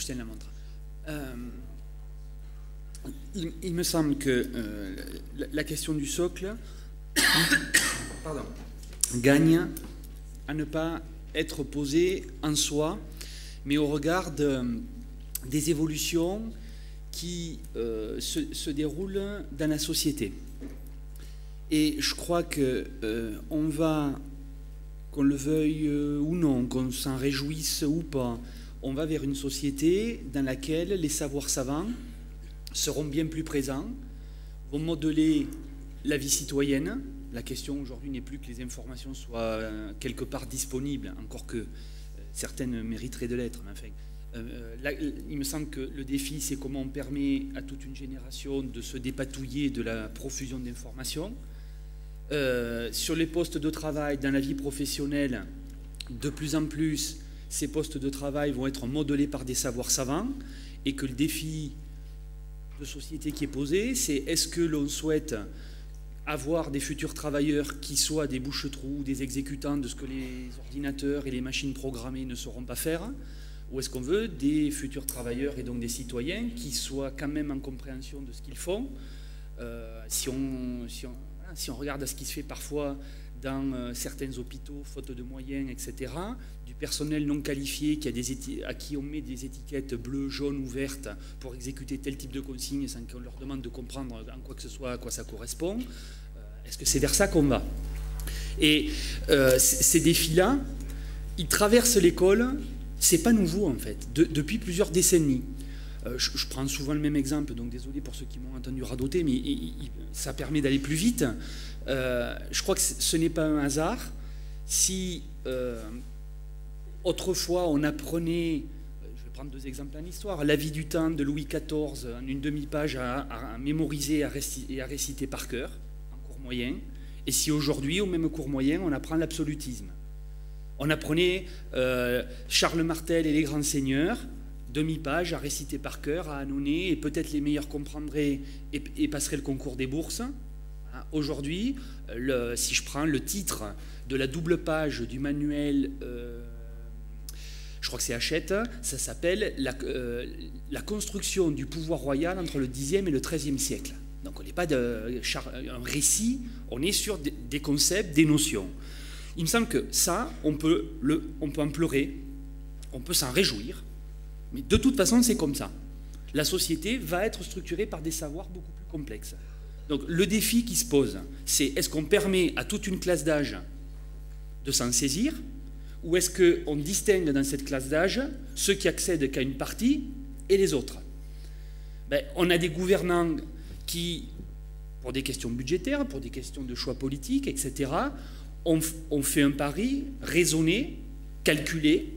je tiens la montre. Il me semble que la question du socle pardon, gagne à ne pas être posée en soi, mais au regard des évolutions qui se déroulent dans la société. Et je crois qu'on va, qu'on le veuille ou non, qu'on s'en réjouisse ou pas, on va vers une société dans laquelle les savoirs savants seront bien plus présents, vont modeler la vie citoyenne. La question aujourd'hui n'est plus que les informations soient quelque part disponibles, encore que certaines mériteraient de l'être. Mais enfin, là, il me semble que le défi, c'est comment on permet à toute une génération de se dépatouiller de la profusion d'informations. Sur les postes de travail, dans la vie professionnelle, de plus en plus, ces postes de travail vont être modelés par des savoirs savants, et que le défi de société qui est posé, c'est est-ce que l'on souhaite avoir des futurs travailleurs qui soient des bouches-trous, des exécutants de ce que les ordinateurs et les machines programmées ne sauront pas faire, ou est-ce qu'on veut des futurs travailleurs et donc des citoyens qui soient quand même en compréhension de ce qu'ils font. Si on regarde à ce qui se fait parfois dans certains hôpitaux, faute de moyens, etc., du personnel non qualifié à qui on met des étiquettes bleues, jaunes ou vertes pour exécuter tel type de consignes sans qu'on leur demande de comprendre en quoi que ce soit à quoi ça correspond, est-ce que c'est vers ça qu'on va? Et ces défis-là, ils traversent l'école, c'est pas nouveau en fait, depuis plusieurs décennies. Je prends souvent le même exemple, donc désolé pour ceux qui m'ont entendu radoter, mais ça permet d'aller plus vite. Je crois que ce n'est pas un hasard si autrefois on apprenait, je vais prendre deux exemples en histoire, La vie du temps de Louis XIV en une demi-page à mémoriser et à réciter par cœur, en cours moyen, et si aujourd'hui au même cours moyen on apprend l'absolutisme. On apprenait Charles Martel et les grands seigneurs, demi-page à réciter par cœur, à annonner, et peut-être les meilleurs comprendraient et passeraient le concours des bourses. Aujourd'hui, si je prends le titre de la double page du manuel, je crois que c'est Hachette, ça s'appelle la construction du pouvoir royal entre le Xe et le XIIIe siècle. Donc on n'est pas un récit, on est sur des concepts, des notions. Il me semble que ça, on peut en pleurer, on peut s'en réjouir, mais de toute façon, c'est comme ça. La société va être structurée par des savoirs beaucoup plus complexes. Donc le défi qui se pose, c'est est-ce qu'on permet à toute une classe d'âge de s'en saisir, ou est-ce qu'on distingue dans cette classe d'âge ceux qui accèdent qu'à une partie et les autres? On a des gouvernants qui, pour des questions budgétaires, pour des questions de choix politiques, etc., on fait un pari raisonné, calculé,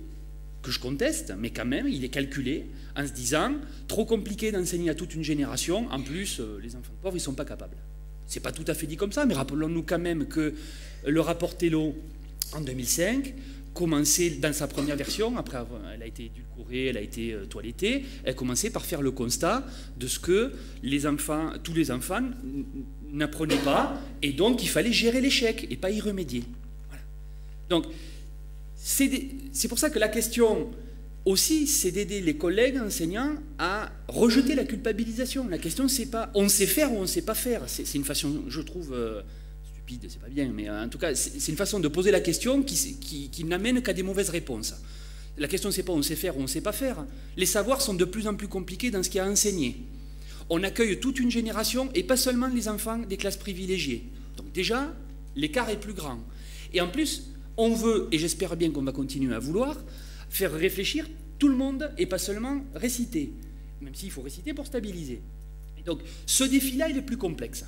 que je conteste, mais quand même, il est calculé, en se disant, trop compliqué d'enseigner à toute une génération, en plus, les enfants pauvres, ils ne sont pas capables. C'est pas tout à fait dit comme ça, mais rappelons-nous quand même que le rapport Tello, en 2005, commençait dans sa première version, après elle a été édulcorée, elle a été toilettée, elle commençait par faire le constat de ce que tous les enfants n'apprenaient pas, et donc il fallait gérer l'échec et pas y remédier. Voilà. Donc, c'est pour ça que la question aussi, c'est d'aider les collègues enseignants à rejeter la culpabilisation. La question, c'est pas on sait faire ou on ne sait pas faire. C'est une façon, je trouve, stupide, c'est pas bien, mais en tout cas, c'est une façon de poser la question qui n'amène qu'à des mauvaises réponses. La question, c'est pas on sait faire ou on ne sait pas faire. Les savoirs sont de plus en plus compliqués dans ce qu'il y a à enseigner. On accueille toute une génération, et pas seulement les enfants des classes privilégiées. Donc déjà, l'écart est plus grand. Et en plus, on veut, et j'espère bien qu'on va continuer à vouloir, faire réfléchir tout le monde et pas seulement réciter, même s'il faut réciter pour stabiliser. Et donc ce défi-là, il est plus complexe.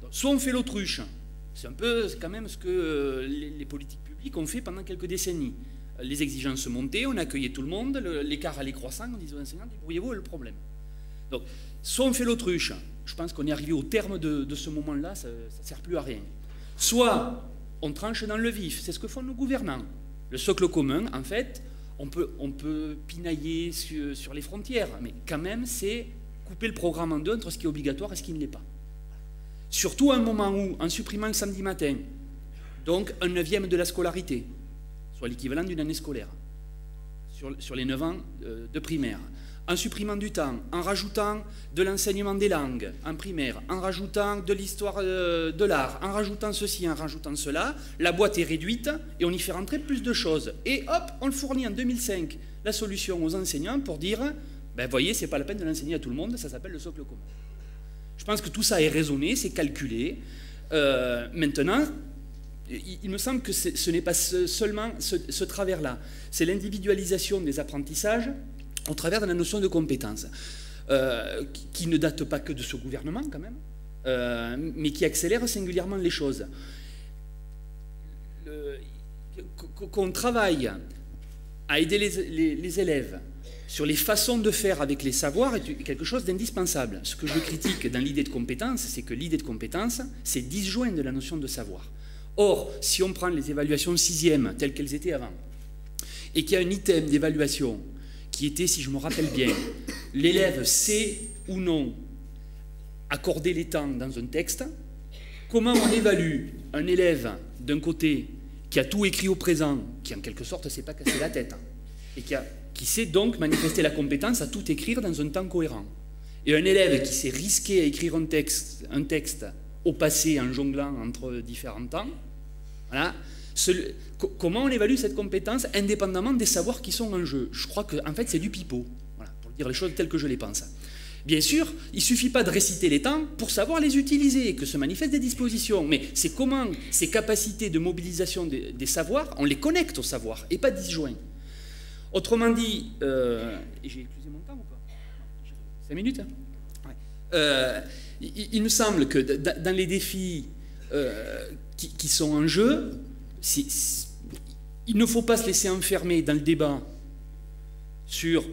Donc, soit on fait l'autruche, c'est un peu quand même ce que les politiques publiques ont fait pendant quelques décennies. Les exigences montaient, on accueillait tout le monde, l'écart allait croissant, on disait aux enseignants, débrouillez-vous, le problème. Donc soit on fait l'autruche, je pense qu'on est arrivé au terme de ce moment-là, ça ne sert plus à rien. Soit on tranche dans le vif, c'est ce que font nos gouvernants. Le socle commun, en fait, on peut pinailler sur les frontières, mais quand même, c'est couper le programme en deux entre ce qui est obligatoire et ce qui ne l'est pas. Surtout à un moment où, en supprimant le samedi matin, donc un neuvième de la scolarité, soit l'équivalent d'une année scolaire, sur les 9 ans de primaire, en supprimant du temps, en rajoutant de l'enseignement des langues en primaire, en rajoutant de l'histoire de l'art, en rajoutant ceci, en rajoutant cela, la boîte est réduite et on y fait rentrer plus de choses. Et hop, on le fournit en 2005, la solution aux enseignants pour dire, ben voyez, c'est pas la peine de l'enseigner à tout le monde, ça s'appelle le socle commun. Je pense que tout ça est raisonné, c'est calculé. Maintenant, il me semble que ce n'est pas seulement ce travers-là, c'est l'individualisation des apprentissages au travers de la notion de compétence, qui ne date pas que de ce gouvernement quand même, mais qui accélère singulièrement les choses. Qu'on travaille à aider les élèves sur les façons de faire avec les savoirs est quelque chose d'indispensable. Ce que je critique dans l'idée de compétence, c'est que l'idée de compétence, c'est disjoint de la notion de savoir. Or, si on prend les évaluations 6e telles qu'elles étaient avant, et qu'il y a un item d'évaluation qui était, si je me rappelle bien, l'élève sait ou non accorder les temps dans un texte, comment on évalue un élève d'un côté qui a tout écrit au présent, qui en quelque sorte ne s'est pas cassé la tête, et qui sait donc manifester la compétence à tout écrire dans un temps cohérent. Et un élève qui s'est risqué à écrire un texte au passé en jonglant entre différents temps, voilà, comment on évalue cette compétence indépendamment des savoirs qui sont en jeu? Je crois qu'en fait c'est du pipeau, voilà, pour dire les choses telles que je les pense. Bien sûr, il ne suffit pas de réciter les temps pour savoir les utiliser, que se manifestent des dispositions, mais c'est comment ces capacités de mobilisation des savoirs, on les connecte au savoir et pas disjoints. Autrement dit, j'ai épuisé mon temps ou pas? 5 minutes hein? Ouais. Il me semble que dans les défis qui sont en jeu, il ne faut pas se laisser enfermer dans le débat sur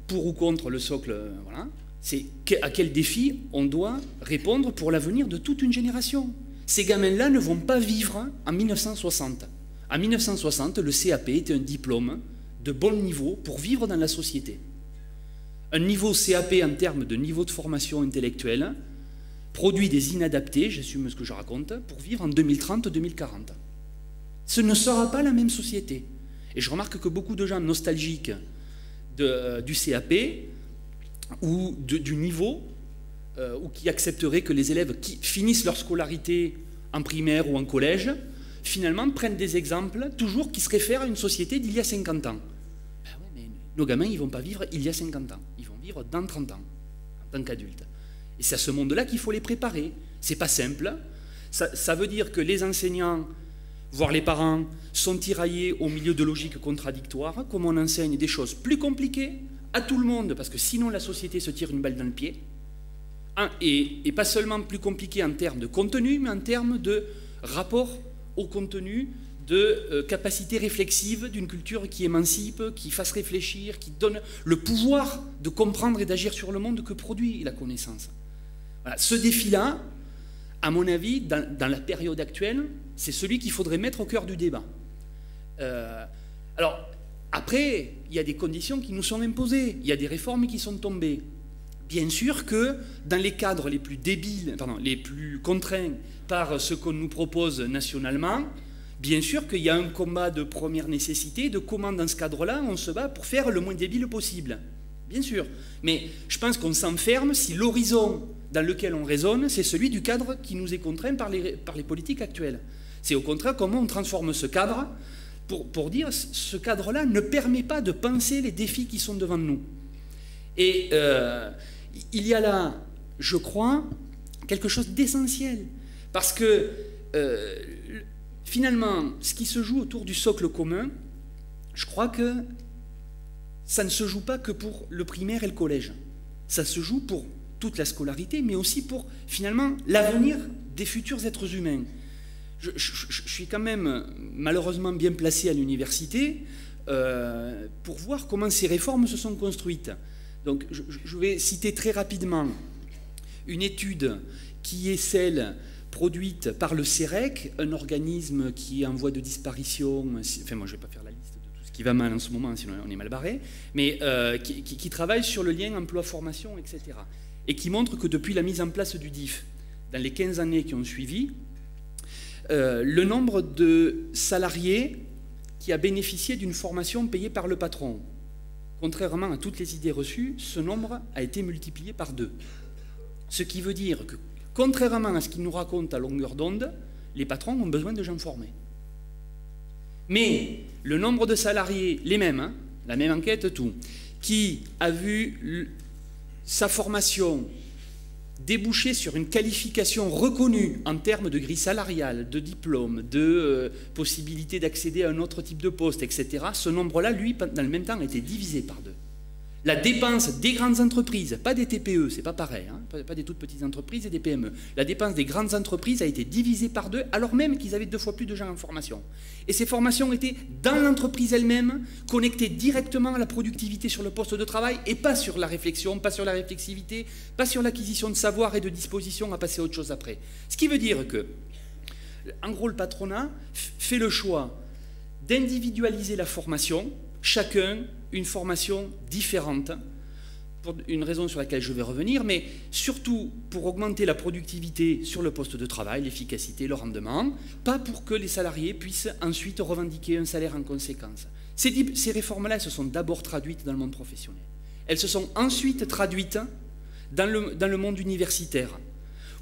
pour ou contre le socle. Voilà. C'est à quel défi on doit répondre pour l'avenir de toute une génération. Ces gamins-là ne vont pas vivre en 1960. En 1960, le CAP était un diplôme de bon niveau pour vivre dans la société. Un niveau CAP en termes de niveau de formation intellectuelle produit des inadaptés, j'assume ce que je raconte, pour vivre en 2030-2040. Ce ne sera pas la même société. Et je remarque que beaucoup de gens nostalgiques du CAP ou du niveau, ou qui accepteraient que les élèves qui finissent leur scolarité en primaire ou en collège, finalement prennent des exemples toujours qui se réfèrent à une société d'il y a 50 ans. Ben ouais, mais nos gamins, ils ne vont pas vivre il y a 50 ans, ils vont vivre dans 30 ans, en tant qu'adultes. Et c'est à ce monde-là qu'il faut les préparer. C'est pas simple. Ça veut dire que les enseignants, voire les parents, sont tiraillés au milieu de logiques contradictoires, comme on enseigne des choses plus compliquées à tout le monde, parce que sinon la société se tire une balle dans le pied. Et pas seulement plus compliquées en termes de contenu, mais en termes de rapport au contenu, de capacité réflexive d'une culture qui émancipe, qui fasse réfléchir, qui donne le pouvoir de comprendre et d'agir sur le monde que produit la connaissance. Voilà. Ce défi-là, à mon avis, dans la période actuelle, c'est celui qu'il faudrait mettre au cœur du débat. Alors, après, il y a des conditions qui nous sont imposées, il y a des réformes qui sont tombées. Bien sûr que dans les cadres les plus débiles, les plus contraints par ce qu'on nous propose nationalement, bien sûr qu'il y a un combat de première nécessité de comment dans ce cadre-là on se bat pour faire le moins débile possible. Bien sûr. Mais je pense qu'on s'enferme si l'horizon dans lequel on raisonne, c'est celui du cadre qui nous est contraint par les politiques actuelles. C'est au contraire comment on transforme ce cadre pour dire ce cadre-là ne permet pas de penser les défis qui sont devant nous. Et il y a là, je crois, quelque chose d'essentiel. Parce que finalement, ce qui se joue autour du socle commun, je crois que ça ne se joue pas que pour le primaire et le collège. Ça se joue pour toute la scolarité, mais aussi pour, finalement, l'avenir des futurs êtres humains. Je suis quand même malheureusement bien placé à l'université pour voir comment ces réformes se sont construites. Donc, je vais citer très rapidement une étude qui est celle produite par le CEREC, un organisme qui est en voie de disparition. Enfin, moi, je ne vais pas faire la liste de tout ce qui va mal en ce moment, sinon on est mal barré, mais qui travaille sur le lien emploi-formation, etc. Et qui montre que depuis la mise en place du DIF, dans les 15 années qui ont suivi, le nombre de salariés qui a bénéficié d'une formation payée par le patron, contrairement à toutes les idées reçues, ce nombre a été multiplié par 2. Ce qui veut dire que, contrairement à ce qu'ils nous racontent à longueur d'onde, les patrons ont besoin de gens formés. Mais le nombre de salariés, les mêmes, hein, la même enquête, tout, qui a vu sa formation déboucher sur une qualification reconnue en termes de grille salariale, de diplôme, de possibilité d'accéder à un autre type de poste, etc., ce nombre-là, lui, dans le même temps, a été divisé par 2. La dépense des grandes entreprises, pas des TPE, c'est pas pareil, hein, pas des toutes petites entreprises et des PME. La dépense des grandes entreprises a été divisée par 2, alors même qu'ils avaient 2 fois plus de gens en formation. Et ces formations étaient dans l'entreprise elle-même, connectées directement à la productivité sur le poste de travail, et pas sur la réflexion, pas sur la réflexivité, pas sur l'acquisition de savoir et de disposition à passer à autre chose après. Ce qui veut dire que, en gros, le patronat fait le choix d'individualiser la formation, chacun une formation différente, pour une raison sur laquelle je vais revenir, mais surtout pour augmenter la productivité sur le poste de travail, l'efficacité, le rendement, pas pour que les salariés puissent ensuite revendiquer un salaire en conséquence. Ces réformes-là, elles se sont d'abord traduites dans le monde professionnel. Elles se sont ensuite traduites dans le monde universitaire,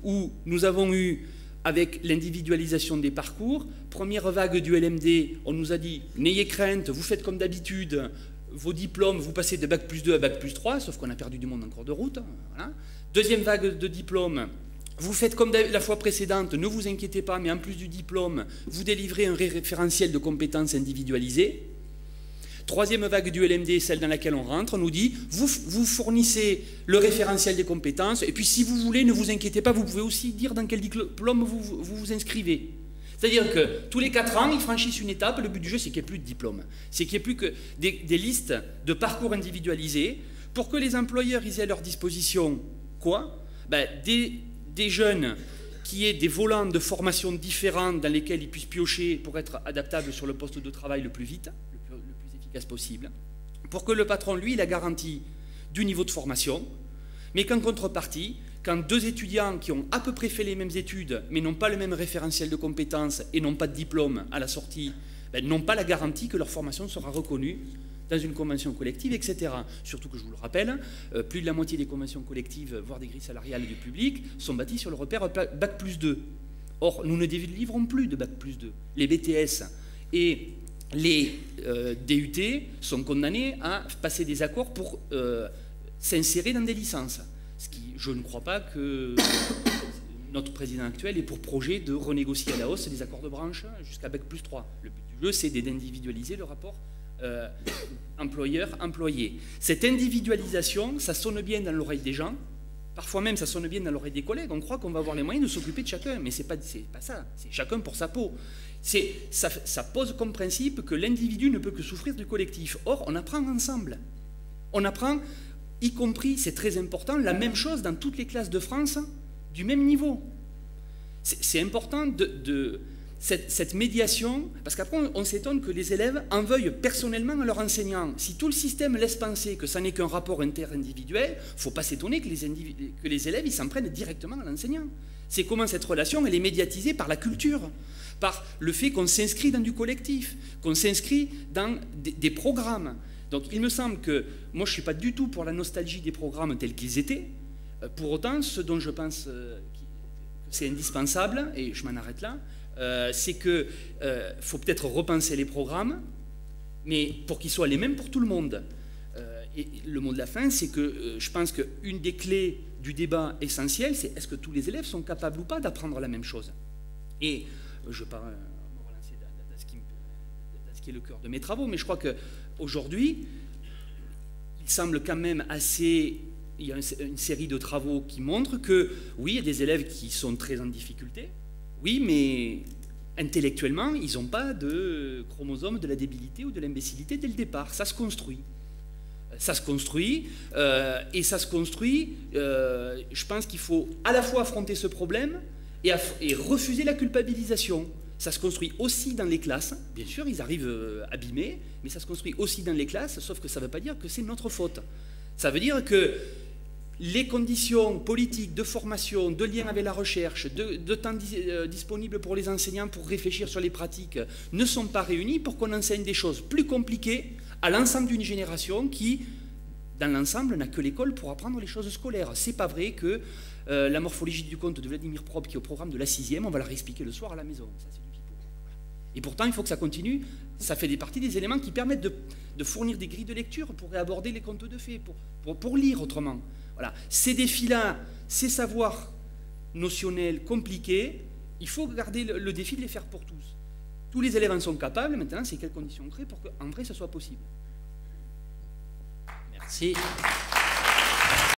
où nous avons eu, avec l'individualisation des parcours, première vague du LMD, on nous a dit « n'ayez crainte, vous faites comme d'habitude, vos diplômes, vous passez de Bac plus 2 à Bac plus 3, sauf qu'on a perdu du monde en cours de route. » Voilà. Deuxième vague de diplômes, vous faites comme la fois précédente, ne vous inquiétez pas, mais en plus du diplôme, vous délivrez un référentiel de compétences individualisées. Troisième vague du LMD, celle dans laquelle on rentre, on nous dit, vous fournissez le référentiel des compétences, et puis si vous voulez, ne vous inquiétez pas, vous pouvez aussi dire dans quel diplôme vous inscrivez. C'est-à-dire que tous les 4 ans, ils franchissent une étape, le but du jeu, c'est qu'il n'y ait plus de diplôme. C'est qu'il n'y ait plus que des listes de parcours individualisés, pour que les employeurs aient à leur disposition, quoi? Ben, des jeunes qui aient des volants de formation différents dans lesquels ils puissent piocher pour être adaptables sur le poste de travail le plus vite, le plus efficace possible, pour que le patron, lui, il a garantie du niveau de formation, mais qu'en contrepartie, quand 2 étudiants qui ont à peu près fait les mêmes études, mais n'ont pas le même référentiel de compétences et n'ont pas de diplôme à la sortie, ben, n'ont pas la garantie que leur formation sera reconnue dans une convention collective, etc. Surtout que, je vous le rappelle, plus de la moitié des conventions collectives, voire des grilles salariales du public, sont bâties sur le repère Bac plus 2. Or, nous ne délivrons plus de Bac plus 2. Les BTS et les DUT sont condamnés à passer des accords pour s'insérer dans des licences. Ce qui, je ne crois pas que notre président actuel ait pour projet de renégocier à la hausse les accords de branche jusqu'à Bac plus 3. Le but du jeu, c'est d'individualiser le rapport employeur-employé. Cette individualisation, ça sonne bien dans l'oreille des gens, parfois même ça sonne bien dans l'oreille des collègues, on croit qu'on va avoir les moyens de s'occuper de chacun, mais c'est pas ça, c'est chacun pour sa peau. Ça pose comme principe que l'individu ne peut que souffrir du collectif. Or, on apprend ensemble. On apprend, y compris, c'est très important, la même chose dans toutes les classes de France, du même niveau. C'est important cette médiation, parce qu'après on s'étonne que les élèves en veuillent personnellement à leur enseignant. Si tout le système laisse penser que ça n'est qu'un rapport interindividuel, il ne faut pas s'étonner que les élèves ils s'en prennent directement à l'enseignant. C'est comment cette relation elle est médiatisée par la culture, par le fait qu'on s'inscrit dans du collectif, qu'on s'inscrit dans des programmes. Donc il me semble que, moi je ne suis pas du tout pour la nostalgie des programmes tels qu'ils étaient, pour autant ce dont je pense que c'est indispensable, et je m'en arrête là, c'est qu'il faut peut-être repenser les programmes, mais pour qu'ils soient les mêmes pour tout le monde. Et le mot de la fin, c'est que je pense qu'une des clés du débat essentiel, c'est est-ce que tous les élèves sont capables ou pas d'apprendre la même chose. Et je ne vais pas me relancer dans ce qui est le cœur de mes travaux, mais je crois qu'aujourd'hui, il semble quand même assez... Il y a une série de travaux qui montrent que, oui, il y a des élèves qui sont très en difficulté, oui, mais intellectuellement, ils n'ont pas de chromosome de la débilité ou de l'imbécilité dès le départ. Ça se construit. Ça se construit, et ça se construit, je pense qu'il faut à la fois affronter ce problème et refuser la culpabilisation. Ça se construit aussi dans les classes. Bien sûr, ils arrivent abîmés, mais ça se construit aussi dans les classes, sauf que ça ne veut pas dire que c'est notre faute. Ça veut dire que les conditions politiques de formation, de lien avec la recherche, de temps disponible pour les enseignants pour réfléchir sur les pratiques ne sont pas réunies pour qu'on enseigne des choses plus compliquées à l'ensemble d'une génération qui, dans l'ensemble, n'a que l'école pour apprendre les choses scolaires. C'est pas vrai que la morphologie du conte de Vladimir Propp, qui est au programme de la 6e, on va la réexpliquer le soir à la maison. Ça, c'est du pipeau. Et pourtant, il faut que ça continue. Ça fait partie des éléments qui permettent de fournir des grilles de lecture pour réaborder les contes de fées, pour lire autrement. Voilà. Ces défis-là, ces savoirs notionnels compliqués, il faut garder le défi de les faire pour tous. Tous les élèves en sont capables. Maintenant, c'est quelles conditions on crée pour qu'en vrai, ce soit possible. Merci.